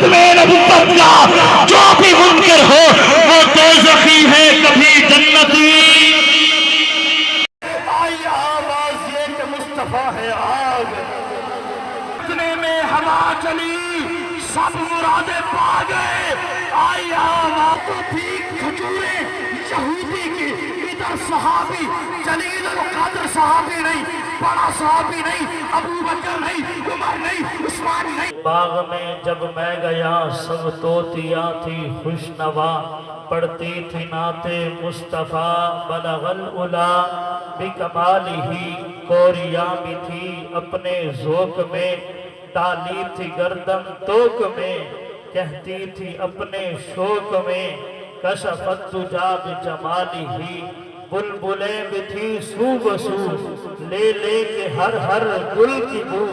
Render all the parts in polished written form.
ختم نبوت کا جو بھی منکر ہو وہ دوزخی ہے کبھی جنتی۔ آئی آواز یہ کہ مصطفیٰ ہے آگ، اتنے میں ہوا چلی سب مرادیں پا گئے۔ آئی آواز تو تھی کھجوریں یہودی کی، ادھر صحابی جلیل القدر صحابی نہیں، بڑا صحابی نہیں، ابو بکر نہیں، عمر نہیں، عثمان نہیں۔ باغ میں جب میں گیا سب طوطیاں تھی خوش نوا، پڑھتی تھی نعت مصطفیٰ بلغ العلا بکمالہ، کوریاں بھی تھی اپنے ذوق میں، ڈالی تھی گردن توک میں، کہتی تھی اپنے شوق میں، کشفت تجا بجمالہ، بلبلیں بھی تھی سو بسو، لے لے کے ہر ہر گل کی بو،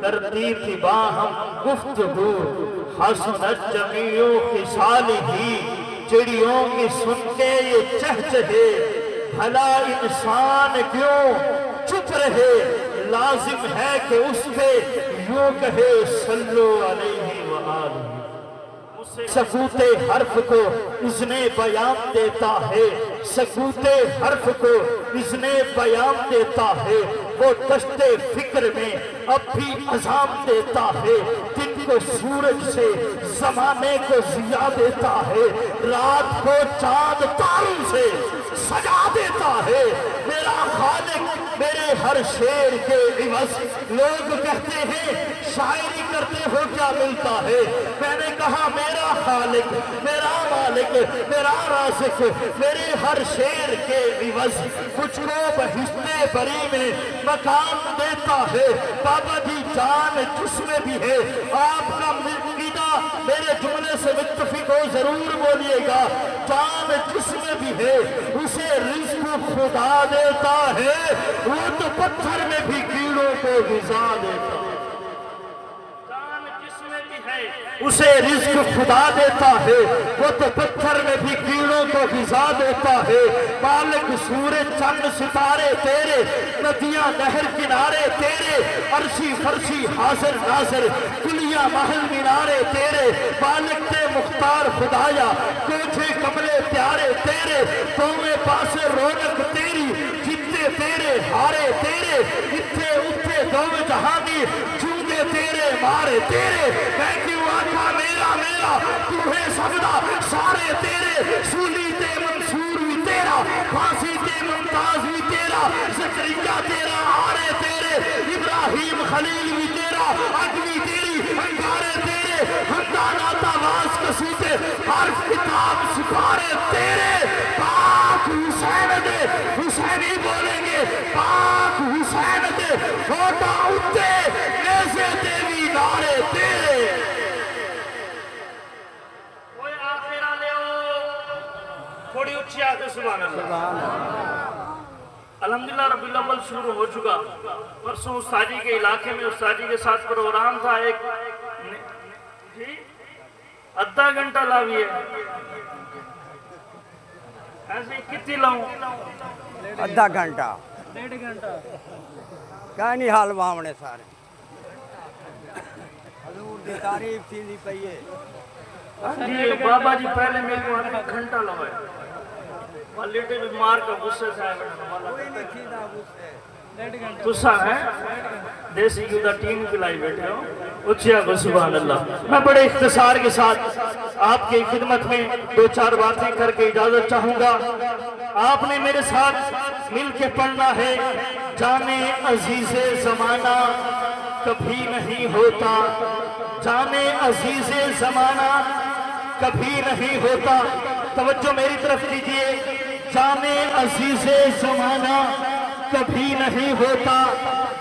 کرتی تھی باہم گفتگو، حسنت جمیع خصالہ، چڑیوں کی سن کے یہ چہچہے، بھلا انسان کیوں چپ رہے، لازم ہے کہ اس پہ یوں کہے صلو علیہ وآلہ۔ سکوت حرف کو اذن بیان دیتا ہے، سکوت حرف کو اذن بیان دیتا ہے، وہ دشت فکر میں اب بھی اذان دیتا ہے، دن کو سورج سے زمانے کو ضیاء دیتا ہے، رات کو چاند تاروں سے سجا دیتا ہے، میرا خالق میرے ہر شعر کے عوض۔ لوگ کہتے ہیں شاعری کرتے ہو کیا ملتا ہے، میں نے کہا میرا خالق میرا مالک میرا رازق میرے ہر شعر کے عوض کچھ کو بہشت بری میں مقام دیتا ہے۔ بابا جی جان جس میں بھی ہے آپ کا عقیدہ میرے جملے سے متفق ہو ضرور بولیے گا، جان جس میں بھی ہے اسے رزق خدا دیتا ہے، وہ تو پتھر میں بھی کیڑوں کو غذا دیتا ہے۔ جان جس میں بھی ہے اسے رزق خدا دیتا ہے، وہ تو پتھر میں بھی کیڑوں کو غذا دیتا ہے۔ مالک سورج چند ستارے تیرے، ندیاں نہر کنارے تیرے، عرشی فرشی حاضر ناظر کلیاں محل مینارے تیرے، مالک تے مختار خدایا کوچھے کملے پیارے تیرے، قومیں پاسے رونق تیری جتے تیرے ہارے تیرے، اتھے اتھے دوم جہانی چونگے تیرے مارے تیرے، میں کیوں آقا میرا میرا تو ہے سبدا سارے تیرے، سولی تے منصور بھی تیرا، پھانسی تے ممتاز بھی تیرا، زکریا تیرا آرے تیرے، ابراہیم خلیل بھی تیرا، اگوی تیری انگارے تیرے، ہمدانا تاواز کسوتے حرف کتاب سپارے تیرے، پاک حسین دے حسینی بولیں گے، پاک حسین دے فوٹا اٹھتے نیزے دیوی نارے تیرے۔ کوئی آخرہ لے ہو تھوڑی اچھی آتے سبحان اللہ۔ الحمدللہ رب الاول شروع ہو چکا، پرسوں استادی کے علاقے میں استادی کے ساتھ پروگرام تھا، ایک جی آدھا گھنٹہ لاوی ہے ایسے کتنی لاؤں آدھا گھنٹہ ڈیڑھ گھنٹہ کیا نہیں حال باؤنے سارے حضور دی تعریف تھی دی پئیے جی بابا جی پہلے میرے کو آدھا گھنٹہ لگائے والیٹے بیمار کا غصے سے آئے کوئی نہیں کھیدا غصے ڈیڑھ گھنٹہ تسا ہے دیسی کیوں دا ٹیم پلائی بیٹھے ہو اچھیا کو سبحان اللہ۔ میں بڑے اختصار کے ساتھ آپ کی خدمت میں دو چار باتیں کر کے اجازت چاہوں گا۔ آپ نے میرے ساتھ مل کے پڑھنا ہے، جانے عزیز زمانہ کبھی نہیں ہوتا، جانے عزیز زمانہ کبھی نہیں ہوتا، توجہ میری طرف کیجئے، جانے عزیز زمانہ کبھی نہیں ہوتا،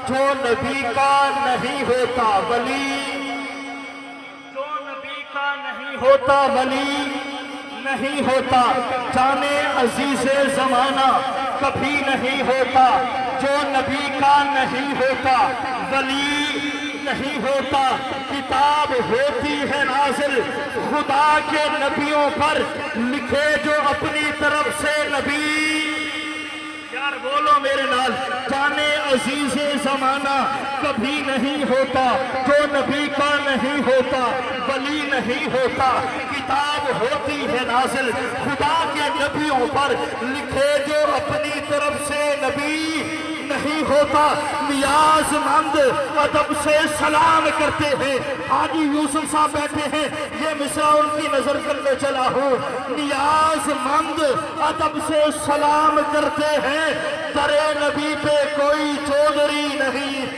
جو نبی کا نہیں ہوتا ولی، جو نبی کا نہیں ہوتا ولی نہیں ہوتا، جانے عزیز زمانہ کبھی نہیں ہوتا، جو نبی کا نہیں ہوتا ولی نہیں ہوتا، کتاب ہوتی ہے نازل خدا کے نبیوں پر، لکھے جو اپنی طرف سے نبی، کیا یار بولو میرے نال، جانے عزیز زمانہ کبھی نہیں ہوتا جو نبی کا نہیں ہوتا ولی نہیں ہوتا، کتاب ہوتی ہے نازل خدا کے نبیوں پر لکھے جو اپنی طرف سے نبی نہیں ہوتا، نیاز مند ادب سے سلام کرتے ہیں۔ حاجی یوسف صاحب بیٹھے ہیں، یہ مصرع ان کی نظر کرنے چلا ہوں، نیاز مند ادب سے سلام کرتے ہیں، در نبی پہ کوئی چودھری نہیں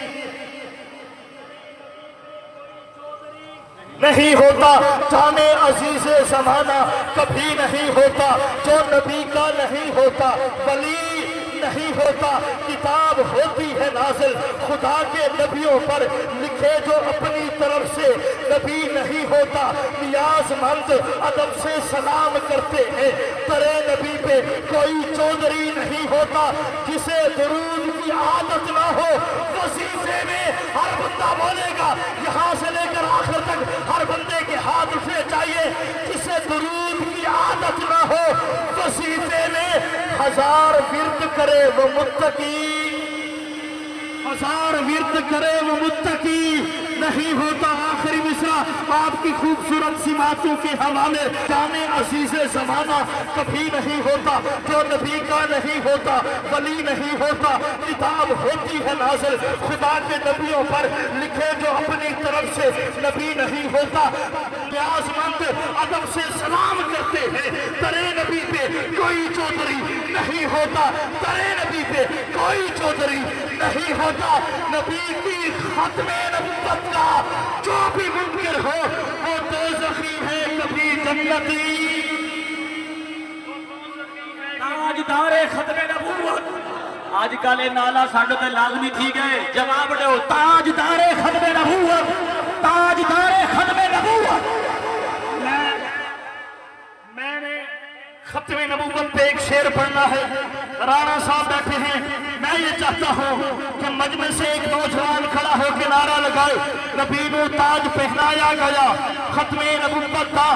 ہوتا، جانے عزیز زمانہ کبھی نہیں ہوتا جو نبی کا نہیں ہوتا ولی نہیں ہوتا، کتاب ہوتی ہے نازل خدا کے نبیوں پر لکھے جو اپنی طرف سے نبی نہیں ہوتا، نیاز مند ادب سے سلام کرتے ہیں، در نبی پہ کوئی چودھری نہیں ہوتا، جسے درود کی عادت نہ ہو وظیفے میں ہر بندہ بولے گا، یہاں سے لے کر آخر تک ہر بندے کے ہاتھ اٹھنے چاہیے، جسے درود کی عادت نہ ہو وظیفے میں ہزار ورد کرے وہ متقی، ہزار ورد کرے وہ متقی نہیں ہوتا۔ آخری مصرع آپ کی خوبصورت سی باتوں کے حوالے، جانے عزیز زمانہ کبھی نہیں ہوتا جو نبی کا نہیں ہوتا ولی نہیں ہوتا، کتاب ہوتی ہے نازل خدا کے نبیوں پر لکھے جو اپنی طرف سے نبی نہیں ہوتا، نیاز مند ادب سے سلام کرتے ہیں، در نبی پہ کوئی چودھری نہیں ہوتا، در نبی پہ کوئی چودھری نہیں ہوتا، نبی کی ختم نبوت کا جو بھی منکر ہو وہ دوزخی ہے کبھی جنتی، تاجدار ختم نبوت۔ آج کل نالا ساڈے تے لازمی تھی گئے، جواب دو تاجدار ختم نبوت، تاجدار ختم نبوت۔ میں نے ختم نبوت پہ ایک شعر پڑھنا ہے، رانا صاحب بیٹھے ہیں، میں یہ چاہتا ہوں کہ مجمع سے ایک نوجوان کھڑا ہو کے نعرہ لگائے، نبی نو تاج پہنایا گیا، ختم نبوت دا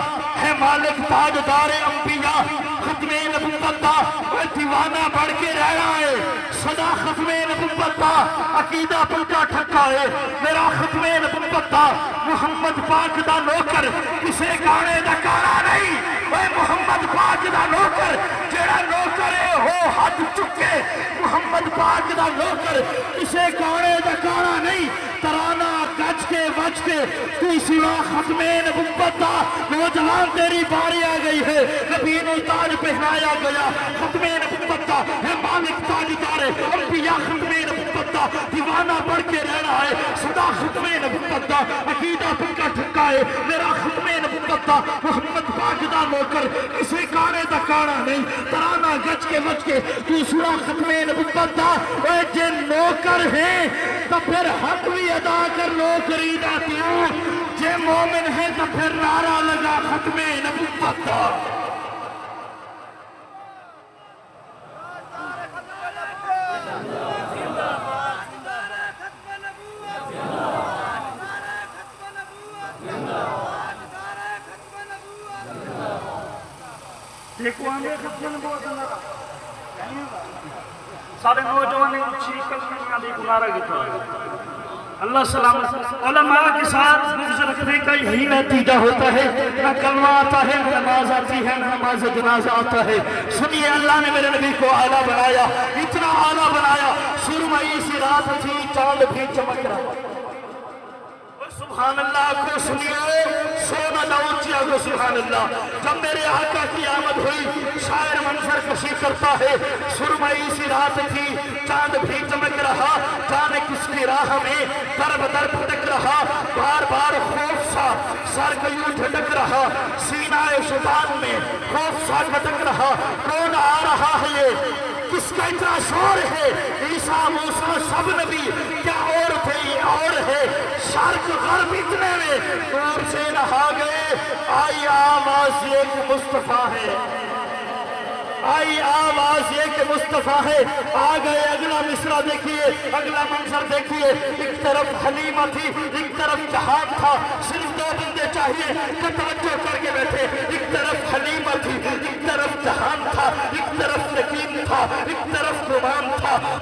ہے مالک تاجدار انبیاء، ختم نبوت دا وہ دیوانہ بڑھ کے رہنا ہے، سدا ختم نبوت دا عقیدہ پلکا ٹھکا ہے، میرا ختم نبوت دا محمد پاک دا نوکر، کسے گانے دا کارا نہیں، وہ محمد پاک دا نوکر، جیڑا نوکر ہے ہو حد چکے، محمد پاک دا نوکر، کسے گانے دا کارا نہیں، ترانہ گج کے بچ کے تو سوا ختم نبوت دا نوجوان تیری باری آ گئی ہے، نبی نو تاج پہنایا گیا، ختم نبوت دا ہے مالک تاجدار انبیاء، ختم نبوت دا دیوانہ بڑھ کے رہنا ہے، سدا ختم نبوت دا عقیدہ پکا ٹھکا ہے، میرا ختم نبوت دا محمد پاک دا نوکر، کسی کانے دا کانا نہیں، ترانہ گج کے بچ کے تو سوا ختم نبوت دا، اے جن نوکر ہیں تو پھر حق بھی ادا کر نوکری دا کیوں، جے مومن ہے تو پھر نعرہ لگا ختم نبوت دا۔ دیکھو ہمیں ختم نبوت دا سارے نوجوان اچھی کلمہ دی گنارہ گتا ہے، اللہ سلامت۔ علماء کے ساتھ بغض رکھنے کا یہی نتیجہ ہوتا ہے، نہ کلمہ آتا ہے، نہ نماز آتی ہے، نہ نماز جنازہ آتا ہے۔ سنیے اللہ نے میرے نبی کو اعلیٰ بنایا، اتنا اعلیٰ بنایا، سرمئی سی رات تھی، چاند بھی چمک رہا۔ سبحان اللہ کو سنیے، سونا لاؤچیا کو سبحان اللہ۔ جب میرے آقا کی آمد ہوئی، شاعر منظر کشی کرتا ہے، سرمئی سی رات تھی، چاند بھی چمک رہا، جانے کس کی راہ میں در بدر پھٹک رہا، بار بار خوف سا سر کو یوں جھٹک رہا، سینہ شیطان میں خوف سا کھٹک رہا، کون آ رہا ہے یہ، کس کا اتنا شور ہے، عیسیٰ موسیٰ سب نبی کیا اور تھے یہ اور ہے، شرق غرب اتنے میں نور سے نہا گئے، آئی آواز یہ کہ مصطفیٰ ہے، آئی آواز یہ کہ مصطفیٰ ہے، آ گئے۔ اگلا مصرع دیکھیے، اگلا منظر دیکھیے، ایک طرف حلیمہ تھی، ایک طرف جہان تھا، صرف دو بندے چاہیے کہ توجہ کر کے بیٹھے، ایک طرف حلیمہ تھی، ایک طرف جہان تھا، ایک طرف یقین تھا، ایک طرف قربان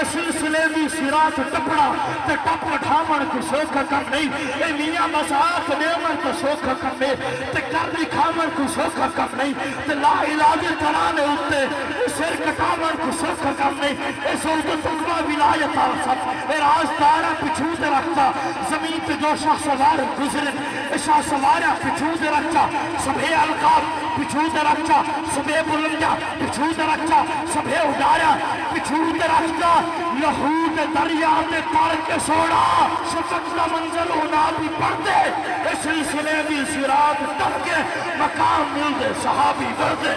اس سلسلے دی سرات ٹپڑا تے ٹپ اٹھاون کو سوکھ کم نہیں اے میاں مذاق دیون کو سوکھ کم نہیں تے کر دکھاون کو سوکھ کم نہیں تے لا علاج ترانے اتے سر کٹاون کو سوکھ کم نہیں اے سلطنت تقوی ولایت آسد اے رازدارہ پچھو دے رکھتا زمین پہ جو شاہ سوار گزرے اے شاہ سوارہ پچھو دے رکھتا سبھے القاب پچھو دے رکھتا سبھے بلندہ پچھو دے رکھتا سبھے اڈایا پچھو دے رکھتا لہو دے دریا دے پڑھ کے سوڑا شفق کا منزل ہونا بھی پڑھ دے اس سلسلے بھی سرات ٹپ کے مقام مل دے صحابی بڑھ دے